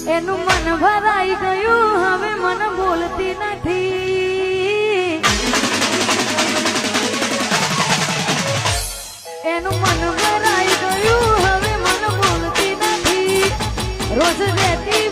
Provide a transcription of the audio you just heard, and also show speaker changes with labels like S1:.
S1: એનું મન ભરાઈ ગયું હવે મન બોલતી નથી એનું મન ભરાઈ ગયું હવે મન બોલતી નથી રોજ રહેતી